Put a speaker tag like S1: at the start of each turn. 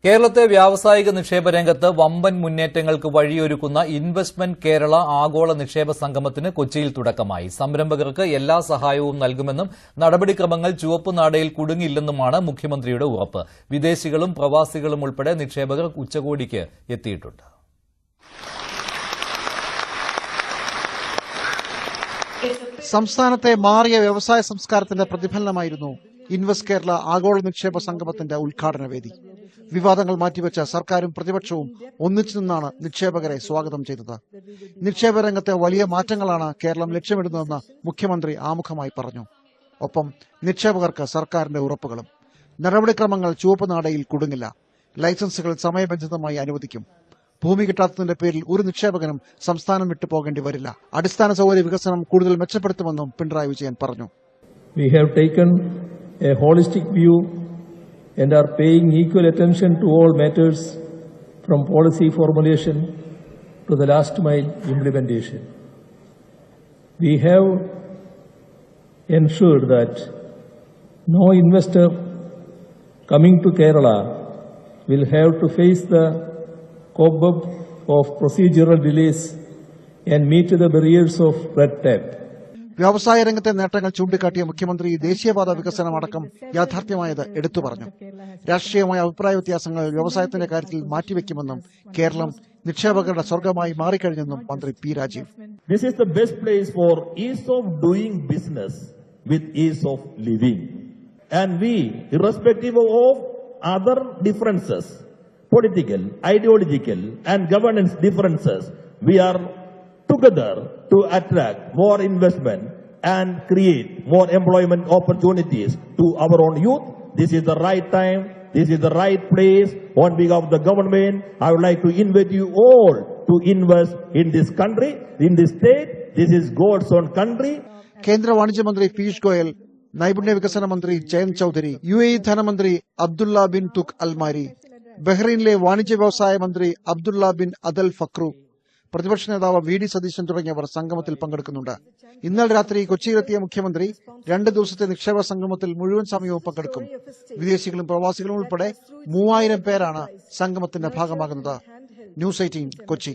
S1: കേരളത്തെ വ്യാവസായിക നിക്ഷേപ രംഗത്ത് വമ്പൻ മുന്നേറ്റങ്ങൾക്ക് വഴിയൊരുക്കുന്ന ഇൻവെസ്റ്റ്മെന്റ് കേരള ആഗോള നിക്ഷേപ സംഗമത്തിന് കൊച്ചിയിൽ തുടക്കമായി. സംരംഭകർക്ക് എല്ലാ സഹായവും നൽകുമെന്നും നടപടിക്രമങ്ങൾ ചുവപ്പുനാടയിൽ കുടുങ്ങില്ലെന്നുമാണ് മുഖ്യമന്ത്രിയുടെ ഉറപ്പ്. വിദേശികളും പ്രവാസികളും ഉൾപ്പെടെ നിക്ഷേപകർ ഉച്ചകോടിക്ക് എത്തിയിട്ടുണ്ട്.
S2: സംസ്ഥാനത്തെ മാറിയ വ്യവസായ സംസ്കാരത്തിന്റെ പ്രതിഫലനമായിരുന്നു ഇൻവെസ്റ്റ് കേരള ആഗോള നിക്ഷേപ സംഗമത്തിന്റെ ഉദ്ഘാടന വേദി. വിവാദങ്ങൾ മാറ്റിവെച്ച സർക്കാരും പ്രതിപക്ഷവും ഒന്നിച്ചു നിന്നാണ് നിക്ഷേപകരെ സ്വാഗതം ചെയ്തത്. നിക്ഷേപ രംഗത്തെ വലിയ മാറ്റങ്ങളാണ് കേരളം ലക്ഷ്യമിടുന്നതെന്ന് മുഖ്യമന്ത്രി ആമുഖമായി പറഞ്ഞു. ഒപ്പം നിക്ഷേപകർക്ക് സർക്കാരിന്റെ ഉറപ്പുകളും. നടപടിക്രമങ്ങൾ ചുവപ്പുനാടയിൽ കുടുങ്ങില്ല. ലൈസൻസുകൾ സമയബന്ധിതമായി അനുവദിക്കും. ഭൂമി കിട്ടാത്തതിന്റെ പേരിൽ ഒരു നിക്ഷേപകനും സംസ്ഥാനം വിട്ടു പോകേണ്ടി വരില്ല. അടിസ്ഥാന സൗകര്യ വികസനം കൂടുതൽ മെച്ചപ്പെടുത്തുമെന്നും പിണറായി വിജയൻ പറഞ്ഞു.
S3: We have taken a holistic view and are paying equal attention to all matters from policy formulation to the last mile implementation. We have ensured that no investor coming to Kerala will have to face the cobweb of procedural delays and meet the barriers of red tape.
S2: വ്യവസായ രംഗത്തെ നേട്ടങ്ങൾ ചൂണ്ടിക്കാട്ടിയ മുഖ്യമന്ത്രി ദേശീയപാത വികസനം അടക്കം യാഥാർത്ഥ്യമായത് എടുത്തു പറഞ്ഞു. രാഷ്ട്രീയമായ അഭിപ്രായ വ്യത്യാസങ്ങൾ വ്യവസായത്തിന്റെ കാര്യത്തിൽ മാറ്റിവെക്കുമെന്നും കേരളം നിക്ഷേപകരുടെ സ്വർഗമായി മാറിക്കഴിഞ്ഞെന്നും മന്ത്രി P Rajeev.
S4: This is the best place for ease of doing business with ease of living. And we, irrespective of other differences, political, ideological and governance differences, we are together to attract more investment and create more employment opportunities to our own youth. This is the right time. This is the right place. On behalf of the government, I would like to invite you all to invest in this country, in this state. This is God's own country.
S2: കേന്ദ്ര വാണിജ്യ മന്ത്രി പീയൂഷ് ഗോയൽ, നൈപുണ്യ വികസന മന്ത്രി Jayant Chaudhary, UAE ധനമന്ത്രി Abdullah bin തുക് അൽമാരി, ബഹ്റൈനിലെ വാണിജ്യ വ്യവസായ മന്ത്രി അബ്ദുള്ള ബിൻ അദൽ ഫക്രു, പ്രതിപക്ഷ നേതാവ് VD സതീശൻ തുടങ്ങിയവർ സംഗമത്തിൽ പങ്കെടുക്കുന്നുണ്ട്. ഇന്നലെ രാത്രി കൊച്ചിയിലെത്തിയ മുഖ്യമന്ത്രി 2 ദിവസത്തെ നിക്ഷേപ സംഗമത്തിൽ മുഴുവൻ സമയവും പങ്കെടുക്കും. വിദേശികളും പ്രവാസികളും ഉൾപ്പെടെ 3000 പേരാണ് സംഗമത്തിന്റെ ഭാഗമാകുന്നത്. ന്യൂസ് 18 കൊച്ചി.